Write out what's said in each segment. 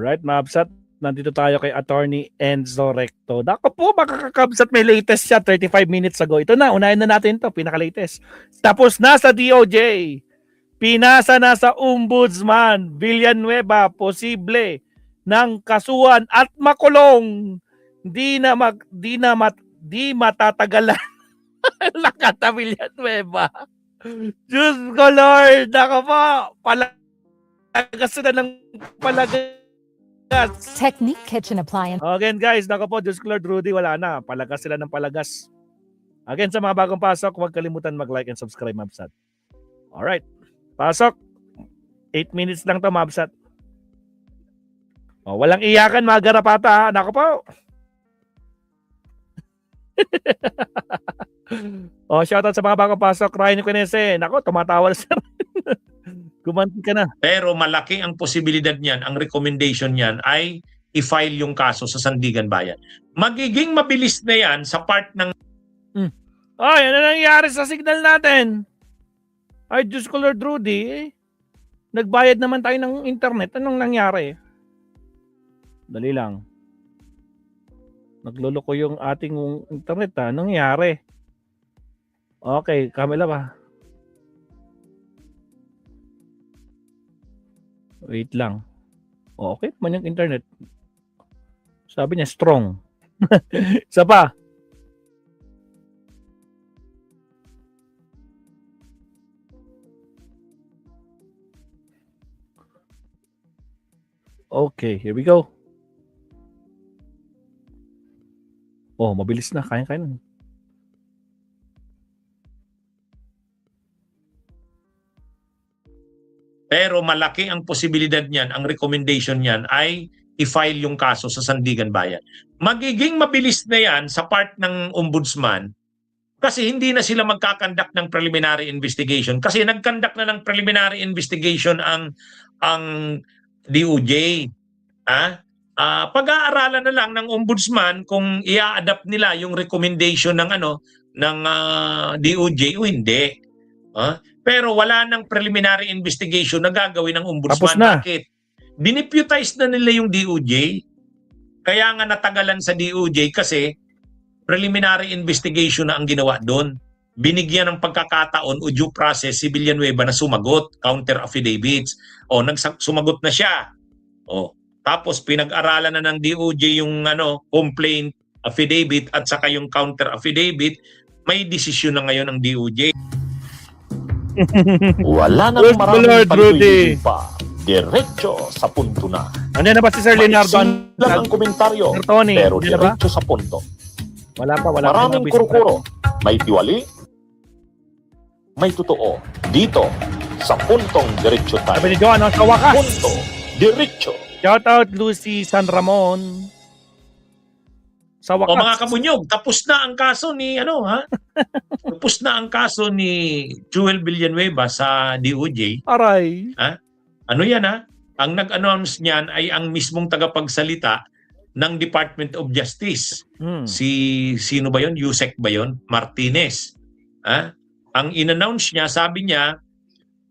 Alright, Mabsat. Nandito tayo kay Attorney Enzo Recto. Dako po, makakakabsat, may latest siya 35 minutes ago. Ito na, unahin na natin to, pinaka-latest. Tapos na sa DOJ. Pinasa na sa Ombudsman. Villanueva, posible ng kasuhan at makulong. Di matatagalan. Lakata Villanueva. Diyos ko Lord, ako po, palagas na ng palagas. Technique Kitchen Appliance. Again guys, nako po, Diyos ko Lord, Rudy, wala na. Palagas sila ng palagas. Again, sa mga bagong pasok, huwag kalimutan mag-like and subscribe, Mabsat. Alright, pasok. 8 minutes lang to, Mabsat. Oh, walang iyakan, mga garapata. Nako po. Oh, shoutout sa mga bagong pasok. Ryan Quinese. Nako, tumatawa na siya. Gumanti ka na. Pero malaki ang posibilidad niyan, ang recommendation niyan ay i-file yung kaso sa Sandigan Bayan. Magiging mabilis na yan sa part ng... Ay, ano nangyari sa signal natin? Ay, Diyos ko Lord Rudy. Nagbayad naman tayo ng internet. Anong nangyari? Dali lang. Nagluloko yung ating internet ha. Anong nangyari? Okay, Camila ba? Wait lang. Oh, okay naman yung internet. Sabi niya, strong. Isa pa. Okay, here we go. Oh, mabilis na. Kaya-kaya na. Pero malaki ang posibilidad niyan, ang recommendation niyan ay i-file yung kaso sa Sandigan Bayan. Magiging mabilis na yan sa part ng Ombudsman kasi hindi na sila magkakandak ng preliminary investigation. Kasi nagkandak na ng preliminary investigation ang DOJ. Pag-aaralan na lang ng Ombudsman kung i-adapt nila yung recommendation ng DOJ o hindi. Pero wala nang preliminary investigation na gagawin ng Ombudsman. Tapos na. Bakit? Dineputize na nila yung DOJ. Kaya nga natagalan sa DOJ kasi preliminary investigation na ang ginawa doon. Binigyan ng pagkakataon o due process si Villanueva na sumagot, counter affidavits. Sumagot na siya. Tapos pinag-aralan na ng DOJ yung complaint affidavit at saka yung counter affidavit. May desisyon na ngayon ang DOJ. Wala nang maraming palituyin pa. Diretso sa punto na. Ano na ba si Sir Leonardo? Lang ang komentaryo, Sir Tony, pero hindi na ba? diretso sa punto. Wala pa. Maraming kuro-kuro. May tiwali, may totoo. Dito, sa puntong diretso tayo. Sabi ni Joan, sa wakas. Punto, diretso. Shout out Lucy San Ramon. Sa wakas. O mga kabunyog, tapos na ang kaso ni Tapos na ang kaso ni Joel Villanueva sa DOJ. Aray. Ano yan Ang nag-announce niyan ay ang mismong tagapagsalita ng Department of Justice. Sino ba 'yon? Yusek ba 'yon? Martinez. Ang in-announce niya, sabi niya,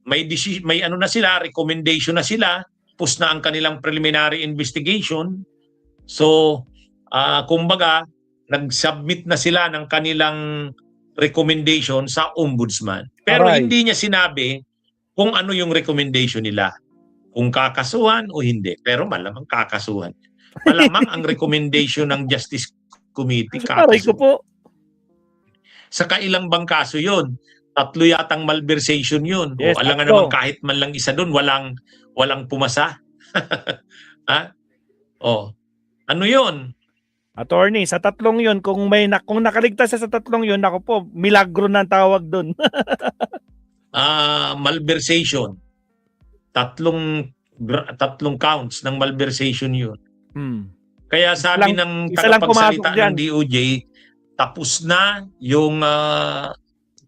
may na sila, recommendation na sila, tapos na ang kanilang preliminary investigation. So, kumbaga, nag-submit na sila ng kanilang recommendation sa Ombudsman. Pero Aray. hindi niya sinabi kung ano yung recommendation nila. Kung kakasuhan o hindi. Pero malamang kakasuhan. Malamang ang recommendation ng Justice Committee Aray ko kakasuhan. po. Sa kailang bang kaso yun? 3 yatang malversation yun. Yes, Alam nga 3. naman kahit man lang isa doon, walang pumasa. Ano yun? Attorney, sa 3 yun, kung nakaligtas siya sa 3 yun, ako po, milagro na ang tawag doon. Malversation. 3 counts ng malversation yun. Kaya sabi ng isa lang tagapagsalita pumasok dyan. ng DOJ, tapos na yung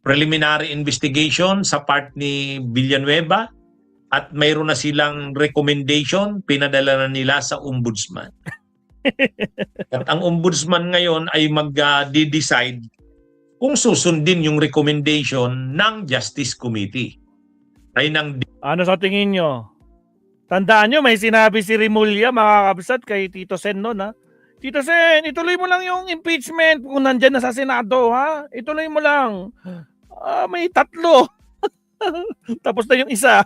preliminary investigation sa part ni Villanueva at mayroon na silang recommendation, pinadala na nila sa Ombudsman. At ang Ombudsman ngayon ay mag-decide kung susundin yung recommendation ng Justice Committee. Ay ng Ano sa tingin nyo? Tandaan nyo, may sinabi si Rimulya, mga kabsat, kay Tito Sen noon, ha? Tito Sen, ituloy mo lang yung impeachment kung nandyan na sa Senado, ha? Ituloy mo lang. May 3. Tapos na yung isa.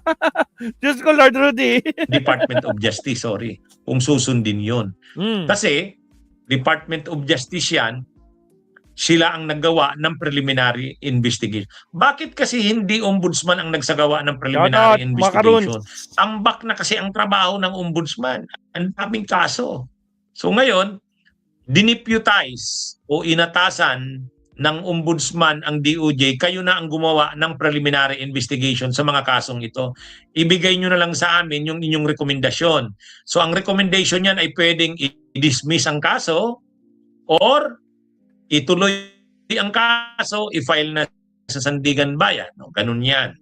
Diyos ko, Lord Rudy. Department of Justice, sorry. Kung susundin yun. Kasi, Department of Justice yan, sila ang naggawa ng preliminary investigation. Bakit kasi hindi ombudsman ang nagsagawa ng preliminary investigation? Tambak na kasi ang trabaho ng ombudsman. Ang daming kaso. So ngayon, dineputize o inatasan ng ombudsman ang DOJ, kayo na ang gumawa ng preliminary investigation sa mga kasong ito. Ibigay nyo na lang sa amin yung inyong rekomendasyon. So ang recommendation yan ay pwedeng i-dismiss ang kaso or ituloy ang kaso, i-file na sa Sandigan Bayan. No? Ganun yan.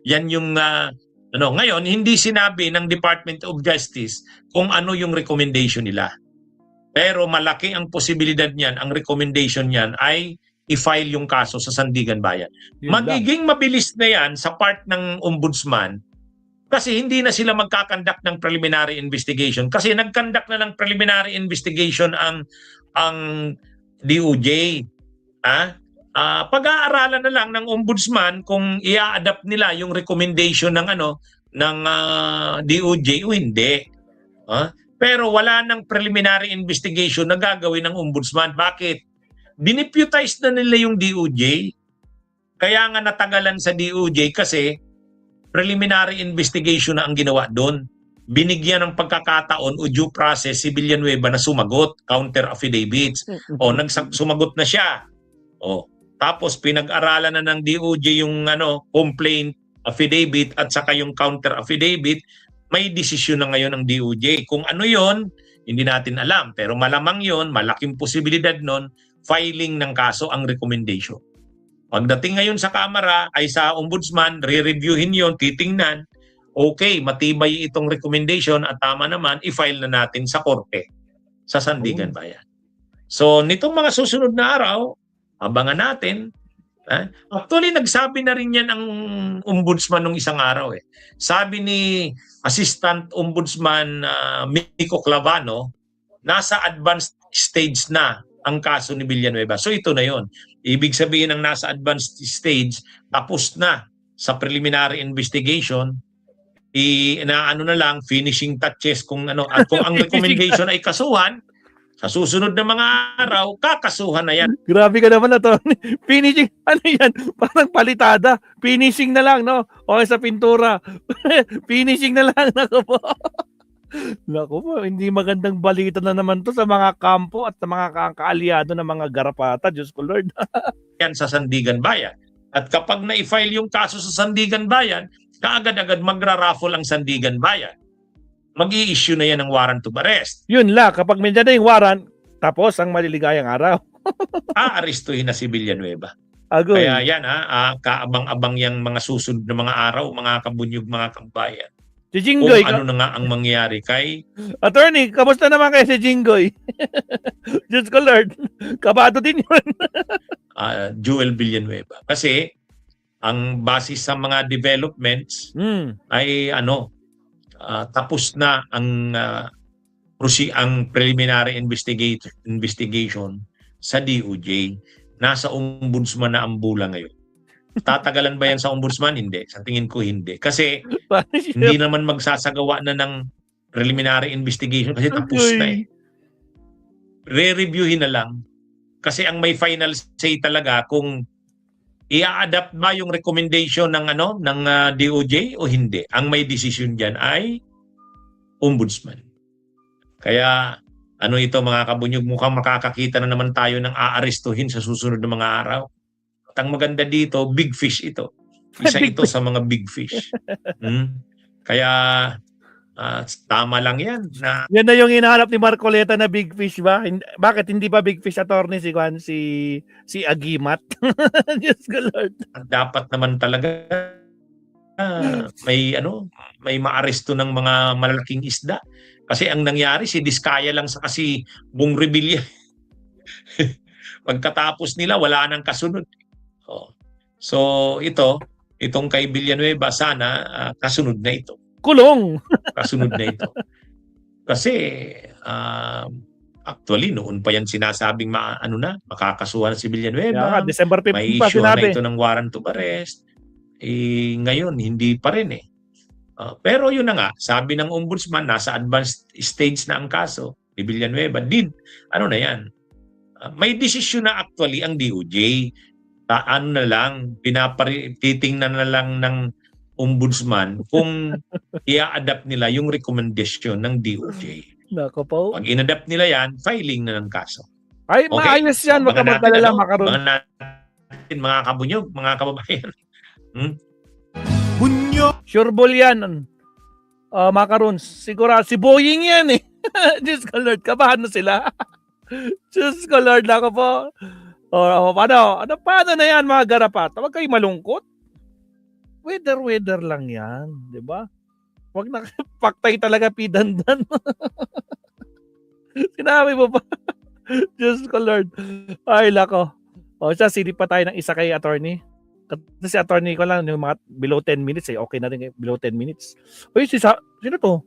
Yan yung ngayon, hindi sinabi ng Department of Justice kung ano yung recommendation nila. Pero malaki ang posibilidad niyan, ang recommendation niyan ay i-file yung kaso sa Sandigan Bayan. Magiging mabilis na yan sa part ng ombudsman kasi hindi na sila magkakandak ng preliminary investigation. Kasi nagkandak na ng preliminary investigation ang DOJ. Pag-aaralan na lang ng ombudsman kung i-adapt nila yung recommendation ng DOJ o hindi. Pero wala nang preliminary investigation na gagawin ng ombudsman. Bakit? Dineputize na nila yung DOJ. Kaya nga natagalan sa DOJ kasi preliminary investigation na ang ginawa doon. Binigyan ng pagkakataon o due process si Villanueva na sumagot, counter affidavits. Sumagot na siya. Tapos pinag-aralan na ng DOJ yung complaint affidavit at saka yung counter affidavit. May desisyon na ngayon ng DOJ. Kung ano yon, hindi natin alam. Pero malamang yon, malaking posibilidad nun, filing ng kaso ang recommendation. Pagdating ngayon sa Kamara ay sa Ombudsman, re-reviewin yon, titingnan. Okay, matibay itong recommendation at tama naman, i-file na natin sa Korte, sa Sandigan Bayan. So, nitong mga susunod na araw, abangan natin. Actually, nagsabi na rin yan ang ombudsman nung isang araw. Sabi ni Assistant Ombudsman Miko Clavano, nasa advanced stage na ang kaso ni Villanueva. So ito na yon. Ibig sabihin ng nasa advanced stage, tapos na sa preliminary investigation, na lang, finishing touches kung at kung ang recommendation ay kasuhan, sa susunod na mga araw, kakasuhan na yan. Grabe ka naman na to. Finishing, yan? Parang palitada. Finishing na lang, no? Okay sa pintura. Finishing na lang. Naku po, hindi magandang balita na naman to sa mga kampo at sa mga kaalyado ng mga garapata. Diyos ko Lord. Yan sa Sandigan Bayan. At kapag na-file yung kaso sa Sandigan Bayan, kaagad-agad magra-raffle ang Sandigan Bayan. Mag-i-issue na yan ng warrant of arrest. Yun lang, kapag may na yung warrant, tapos ang maliligayang araw. Aarestuhin na si Villanueva. Agoy. Kaya yan kaabang-abang yung mga susunod na mga araw, mga kabunyog, mga kabayan. Si Jinggoy. Kung ano na nga ang mangyari kay... Attorney, kamusta naman kayo si Jinggoy? Diyos ko Lord, kabado din yun. Joel Villanueva. Kasi, ang basis sa mga developments ay tapos na ang preliminary investigation sa DOJ. Nasa ombudsman na ang bula ngayon. Tatagalan ba yan sa ombudsman? Hindi. Sa tingin ko hindi. Kasi hindi naman magsasagawa na ng preliminary investigation kasi tapos na Re-reviewin na lang. Kasi ang may final say talaga kung i-adapt ba yung recommendation ng DOJ o hindi. Ang may decision diyan ay ombudsman. Kaya ito mga kabunyog, mukhang makakakita na naman tayo ng aarestuhin sa susunod na mga araw. At ang maganda dito, big fish ito. Isa ito sa mga big fish. Kaya tama lang yan. Yan na yung hinahanap ni Marcoleta na big fish ba? Bakit hindi ba big fish attorney si Agimat? Diyos ko Lord. Dapat naman talaga may maaresto ng mga malalaking isda. Kasi ang nangyari, si Diskaya lang sa kasi Bong Revilla. Pagkatapos nila, wala nang kasunod. So itong kay Villanueva, sana kasunod na ito. Kulong. Kasunod na ito. Kasi actually noon pa yan sinasabing makakasuhan si Kaya Villanueva, nga, December 15 may pa issue na sinabi. ito ng warrant of arrest. Ngayon hindi pa rin eh. Pero yun na nga, sabi ng ombudsman, nasa advanced stage na ang kaso ni Villanueva. Ano na yan? May desisyon na actually ang DOJ. Ano na lang, titingnan na lang ng ombudsman kung i-adapt nila yung recommendation ng DOJ. Nako po. Pag in-adapt nila yan, filing na ng kaso. Ay, Okay. maayos yan. Wag ka Abangan magkalala, natin, Macaron. abangan natin, mga kabunyog, mga kababayan. Sure ball yan. Macaron. Siguro, si Boying yan eh. Diyos ko Lord, kabahan na sila. Diyos ko Lord, ako po. Paano na yan mga garapat? Huwag kayo malungkot. Weather lang yan. Diba? Huwag na paktay talaga pidandan. Sinabi mo pa. Diyos ko Lord. Ay, lako. Siya, silip pa tayo ng isa kay attorney. Kasi attorney ko lang, yung mga below 10 minutes eh. Okay na rin below 10 minutes. Uy, sino to?